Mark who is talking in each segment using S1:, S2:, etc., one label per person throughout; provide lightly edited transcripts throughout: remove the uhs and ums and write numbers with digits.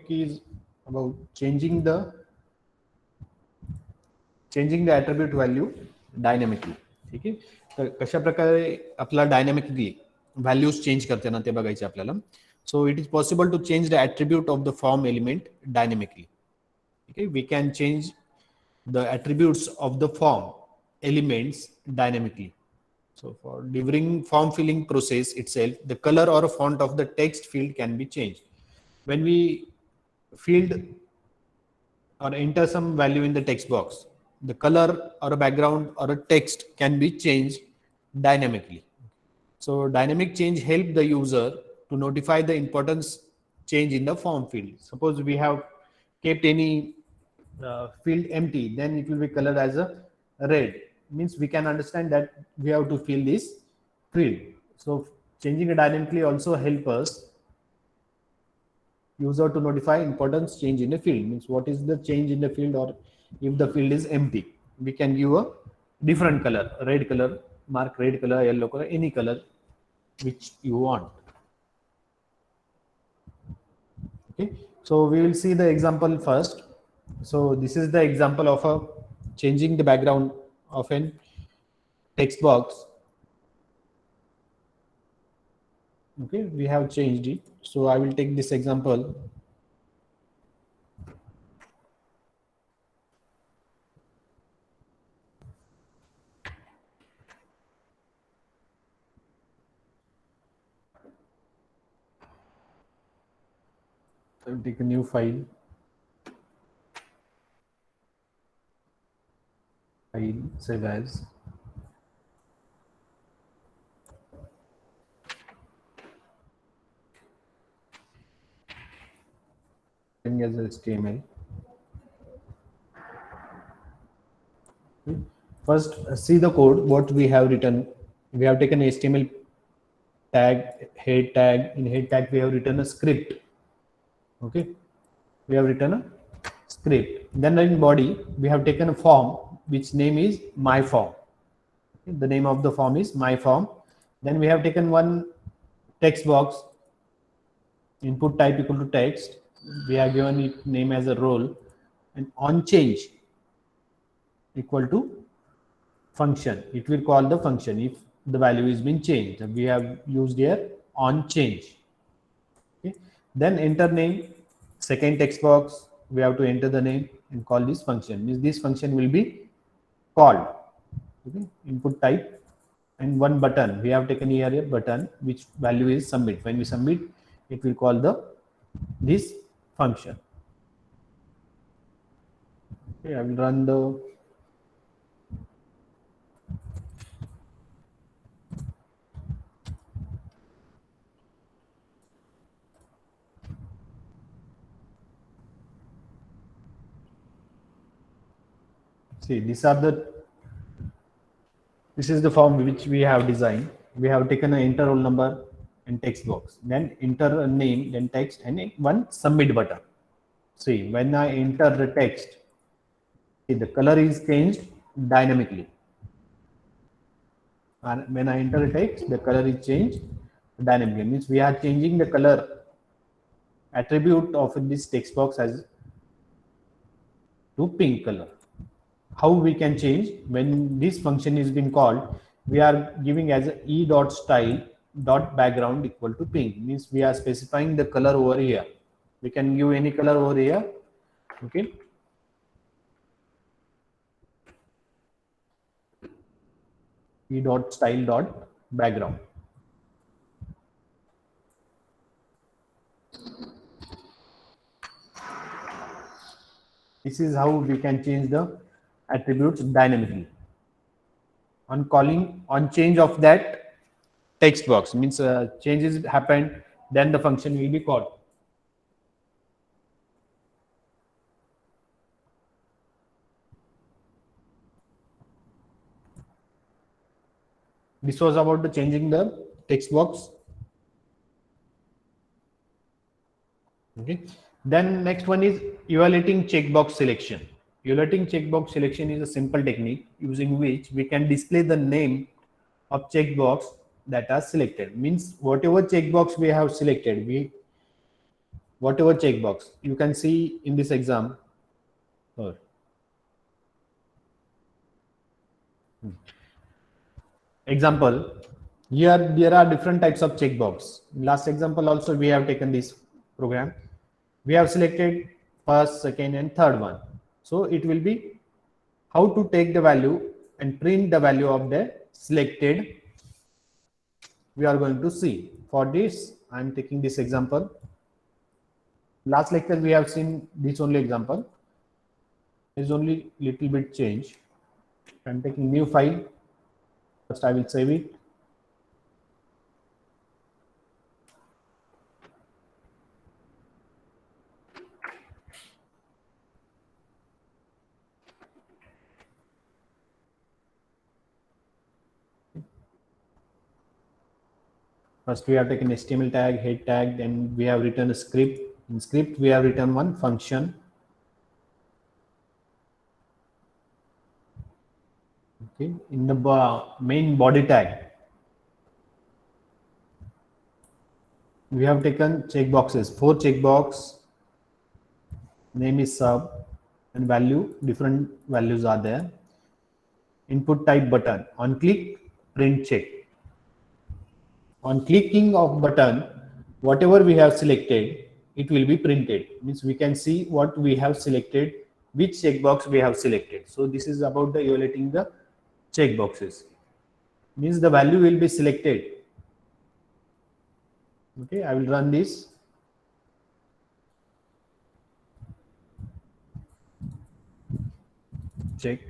S1: is about changing the attribute value dynamically. ठीक आहे, तर कशा प्रकारे आपला डायनॅमिकली व्हॅल्यूज चेंज करते ना ते बघायचे आपल्याला. So it is possible to change the attribute of the form element dynamically. ठीक आहे, we can change the attributes of the form elements dynamically. So for during form filling process itself, the color or font of the text field can be changed. When we field or enter some value in the text box, the color or a background or a text can be changed dynamically. So dynamic change help the user to notify the importance change in the form field. Suppose we have kept any field empty, then it will be colored as a red. Means we can understand that we have to fill this field. So changing it dynamically also help us user to notify importance change in the field. Means what is the change in the field, or if the field is empty, we can give a different color, red color, mark red color, yellow color, any color which you want. Okay, so we will see the example first. So this is the example of a changing the background of an text box. Okay, we have changed it. So I will take this example. I will take a new file. Save as. As HTML. First, see the code. What we have written. We have taken HTML tag, head tag. In head tag, we have written a script. Okay, we have written a script. Then in body, we have taken a form which name is my form. Okay, the name of the form is my form. Then we have taken one text box. Input type equal to text. We have given it name as a role, and on change equal to function. It will call the function if the value is been changed. We have used here on change. Okay. Then enter name, second text box, we have to enter the name and call this function. Means this function will be called. Okay. Input type, and one button. We have taken here a button which value is submit. When we submit, it will call this function. Okay, I will run the see this is the form which we have designed. We have taken an enter roll number and text box, then enter a name, then text, and one submit button. See, when I enter the text, see, the color is changed dynamically. And when I enter the text, the color is changed dynamically. Means we are changing the color attribute of this text box as to pink color. How we can change? When this function is being called, we are giving as a e.style.background equal to pink. Means we are specifying the color over here. We can give any color over here. Okay. e.style.background. This is how we can change the attributes dynamically. On change of that text box, means changes happened, then the function will be called. This was about the changing the text box. Okay. Then next one is evaluating checkbox selection. Evaluating checkbox selection is a simple technique using which we can display the name of checkbox that are selected. Means whatever checkbox we have selected, whatever checkbox you can see in this exam. Example, here there are different types of checkbox. In last example also we have taken this program. We have selected first, second and third one. So it will be how to take the value and print the value of the selected. We are going to see. For this, I am taking this example. Last lecture we have seen this only example. There is only little bit change. I am taking new file. First I will save it. First we have taken HTML tag, head tag, then we have written a script. In script we have written one function. Okay, in the main body tag we have taken checkboxes, 4 checkbox, name is sub and value, different values are there. Input type button, on click print check. On clicking of button, whatever we have selected, it will be printed. Means we can see what we have selected, which checkbox we have selected. So this is about the evaluating the checkboxes. Means the value will be selected. Okay, I will run this. Check.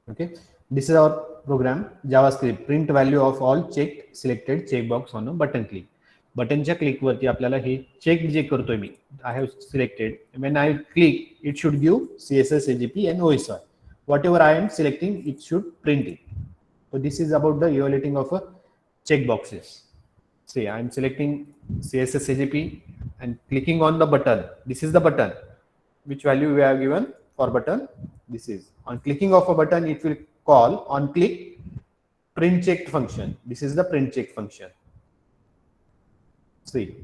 S1: Okay, this is our program. JavaScript print value of all checked selected checkbox on a button click. बटनच्या click वरती आपल्याला हे check जे करतोय मी, I have selected. When I click, it should give CSS, AGP and OSI. Whatever I am selecting, it should print it. So this is about the evaluating of a checkboxes. See, I am selecting CSS, AGP and clicking on the button. This is the button. Which value we have given for button? This is. On clicking of a button, it will call on click print checked function. This is the print check function. See,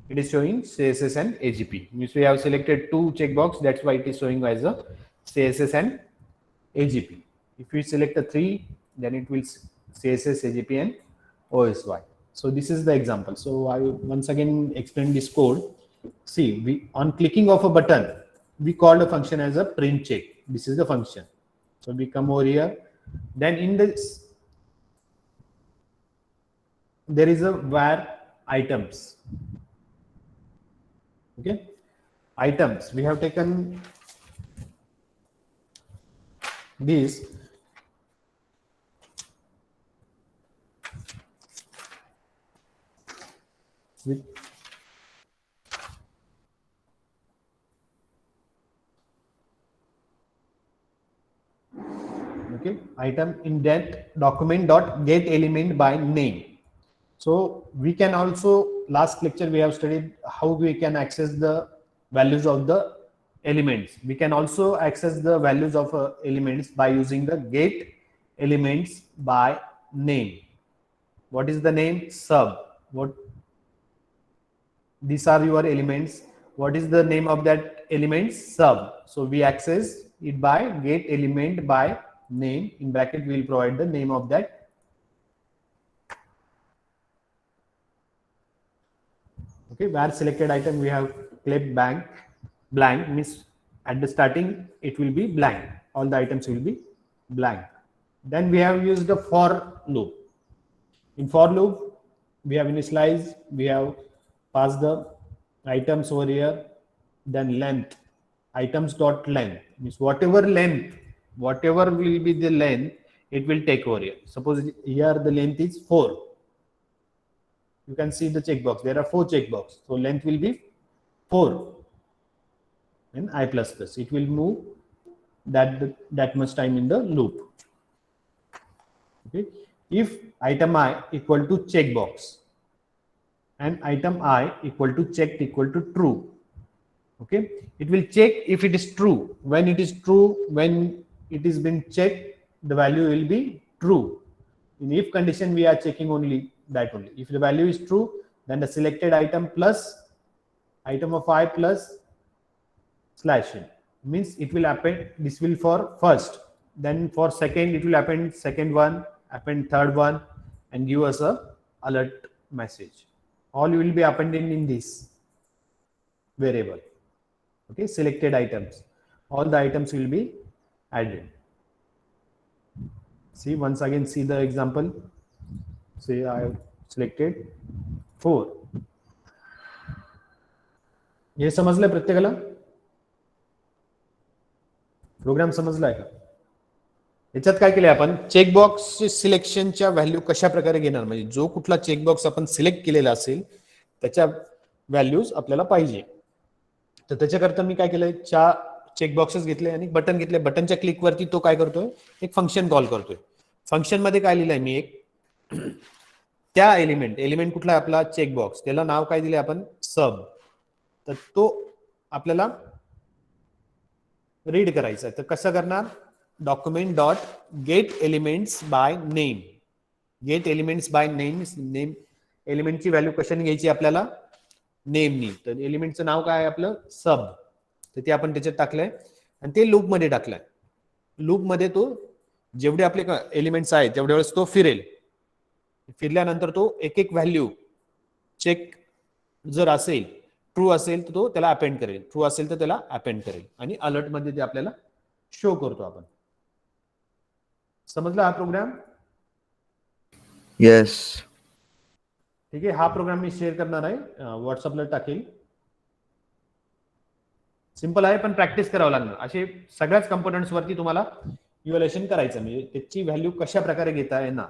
S1: it is showing CSS and AGP. Means we have selected 2 checkbox. That's why it is showing as a CSS and AGP. If we select a 3, then it will CSS, AGP and OSY. So this is the example. So I will once again explain this code. See, we on clicking of a button, we called a function as a print check. This is the function. So we come over here. Then in this, there is a var items. Okay, items. We have taken this. With okay, item in that document dot get element by name. So we can also, last lecture we have studied how we can access the values of the elements. We can also access the values of elements by using the get elements by name. What is the name? Sub. What? These are your elements. What is the name of that element? Sub. So we access it by get element by name. In bracket we will provide the name of that. Okay, where selected item we have left blank means at the starting it will be blank. All the items will be blank. Then we have used the for loop. In for loop, we have initialized, we have passed the items over here, then length, items dot length means whatever length, whatever will be the length, it will take over here. Suppose here the length is 4. You can see the checkbox. There are 4 checkbox. So length will be 4 in I++. It will move that much time in the loop. Okay. If item I equal to checkbox and item I equal to checked equal to true, Okay, it will check if it is true. When it is true, when it is been checked, the value will be true. In if condition, we are checking only that only. If the value is true, then the selected item plus item of I plus slash in means it will append. This will for first, then for second it will append second one, append third one, and give us a alert message. All will be appended in this variable. Okay, selected items, all the items will be added. See, once again, see the example. Say I have selected 4. हे समजलं प्रत्येकाला? Programme समजलाय का? याच्यात काय केलंय आपण, checkbox सिलेक्शनच्या value कशा प्रकारे घेणार, म्हणजे जो कुठला चेकबॉक्स आपण सिलेक्ट केलेला असेल त्याच्या व्हॅल्यूज आपल्याला पाहिजे. तर त्याच्याकरता मी काय केलंय, 4 चेकबॉक्सेस घेतले आणि बटन घेतले. बटनच्या क्लिकवरती तो काय करतोय, एक फंक्शन कॉल करतोय. फंक्शन मध्ये काय लिहिलंय मी, एक त्या एलिमेंट कुठला आहे आपला, चेकबॉक्स, त्याला नाव काय दिले आपण, सब. तर तो आपल्याला रीड करायचा आहे. तर कसं करणार, document dot get elements by name. Get elements by name, name एलिमेंटची व्हॅल्यू कशाने घ्यायची आपल्याला, नेमनी. तर एलिमेंटचं नाव काय आहे आपलं, सब. तर ते आपण त्याच्यात टाकलंय आणि ते लूप मध्ये टाकलंय. लूप मध्ये तो जेवढे आपले एलिमेंट्स आहेत तेवढ्या वेळेस तो फिरेल. फिरल्यानंतर तो एक एक व्हॅल्यू चेक जर असेल, ट्रू असेल तर तो त्याला अपेंड करेल, ट्रू असेल तर त्याला अपेंड करेल, आणि अलर्ट मध्ये ते आपल्याला शो करतो आपण. समजला हा प्रोग्राम?
S2: येस.
S1: ठीक आहे, हा प्रोग्राम मी शेअर करणार आहे, व्हॉट्सअपला टाकेल. सिंपल आहे, पण प्रॅक्टिस करावं लागणार. असे सगळ्याच कंपोनंट्स वरती तुम्हाला इव्हॅल्युएशन करायचं, म्हणजे त्याची व्हॅल्यू कशा प्रकारे घेता येणार.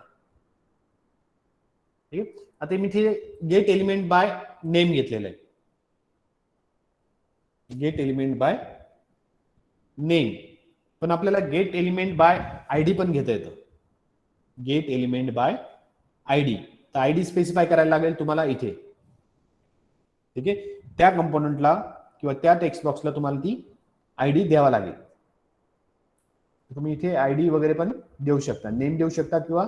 S1: ठीक आहे, आता मी इथे गेट एलिमेंट बाय नेम घेतलेलं आहे. गेट एलिमेंट बाय नेम, पण आपल्याला गेट एलिमेंट बाय आयडी पण घेता येतं. गेट एलिमेंट बाय आयडी, तर आयडी स्पेसिफाय करायला लागेल तुम्हाला इथे. ठीक आहे, त्या कंपोनंटला किंवा त्या टेक्स्ट बॉक्सला तुम्हाला ती आयडी द्यावा लागेल. तुम्ही इथे आयडी वगैरे पण देऊ शकता, नेम देऊ शकता किंवा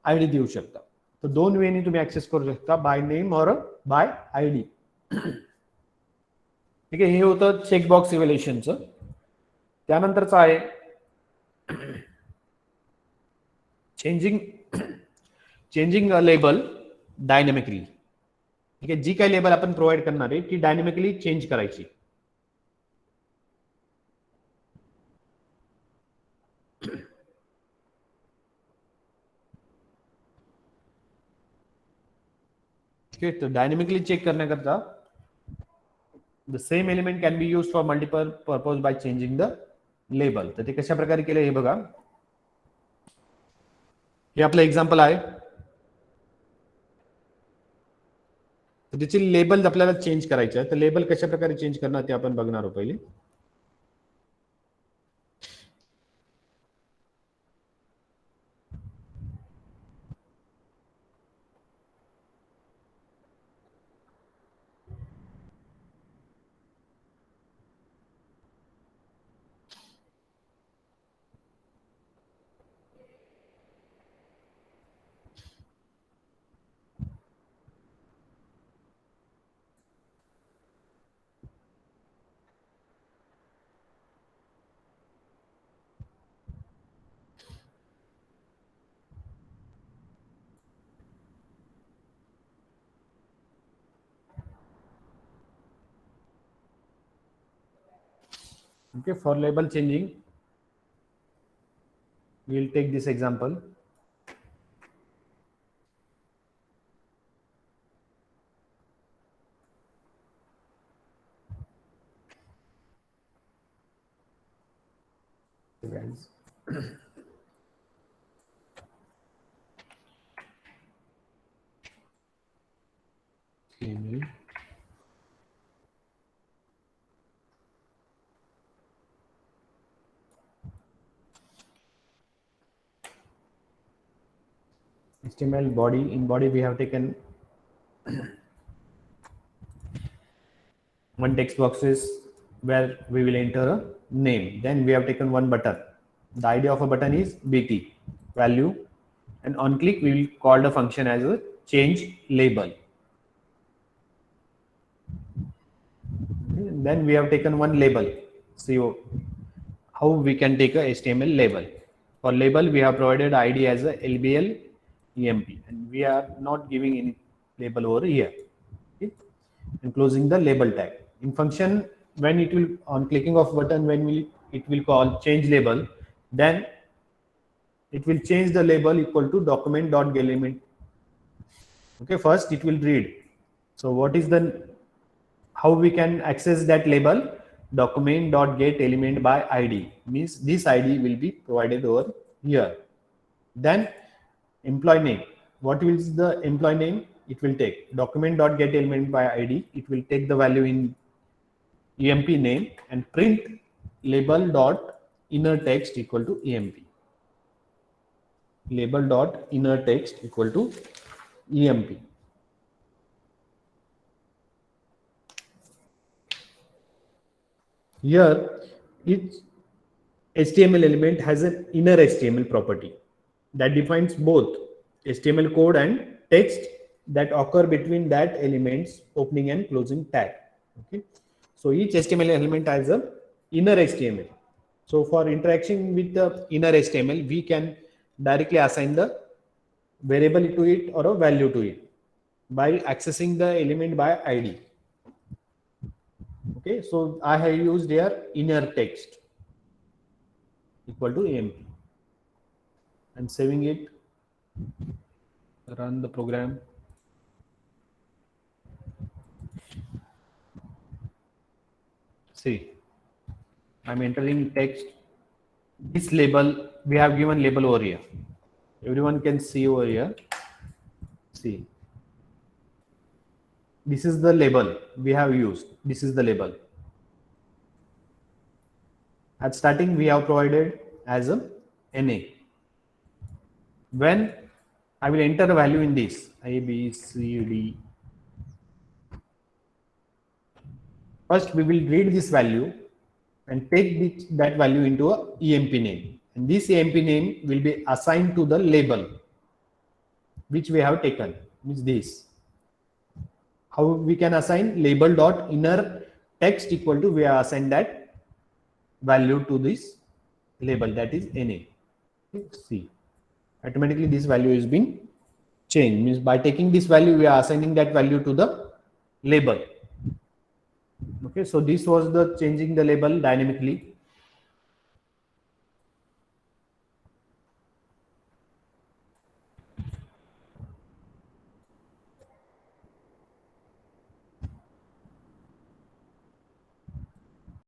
S1: आयडी देऊ शकता. तर दोन वेने तुम्ही ऍक्सेस करू शकता, बाय नेम और बाय आयडी. ठीक आहे, हे होतं चेकबॉक्स इव्हॅल्युएशनचं. त्यानंतरचं आहे चेंजिंग लेबल डायनॅमिकली. ठीक आहे, जी काही लेबल आपण प्रोव्हाइड करणार आहे ती डायनॅमिकली चेंज करायची. ठीक आहे, तर डायनॅमिकली चेक करण्याकरता the same element can be use for multiple purpose by changing the label. तर ते कशा प्रकारे केलं हे बघा. हे आपलं एक्झाम्पल आहे. तर त्याची लेबल आपल्याला चेंज करायचे आहे. तर लेबल कशा प्रकारे चेंज करणार ते आपण बघणार आहोत पहिले. Okay, for label changing, we will take this example. Guys. Email. HTML body, in body we have taken one text boxes, where we will enter a name. Then we have taken one button. The idea of a button is BT value, and on click we will call the function as a change label. Then we have taken one label. See how we can take a HTML label. For label, we have provided ID as a LBL EMP, and we are not giving any label over here. Okay? And closing the label tag. In function, when it will on clicking of button, it will call change label, then it will change the label equal to document.getElement. Okay, first it will read. So what is the how we can access that label? Document.getElement by ID means this ID will be provided over here. Then employee name. What is the employee name? It will take document.getElement by ID. It will take the value in EMP name and print label dot inner text equal to EMP. Label dot inner text equal to EMP. Here, each HTML element has an inner HTML property that defines both HTML code and text that occur between that element's opening and closing tag. Okay, so each HTML element has a inner HTML. So for interaction with the inner HTML, we can directly assign the variable to it or a value to it by accessing the element by ID. Okay, so I have used here inner text equal to EMP. I'm saving it, run the program. See, I'm entering text. This label, we have given label over here. Everyone can see over here. See, this is the label we have used. This is the label. At starting, we have provided as a NA. When I will enter a value in this A, B, C, D. First, we will read this value and take that value into a EMP name. And this EMP name will be assigned to the label which we have taken, means this. How we can assign label dot inner text equal to, we have assigned that value to this label, that is NA. See, automatically this value is being changed, means by taking this value we are assigning that value to the label. Okay, so this was the changing the label dynamically.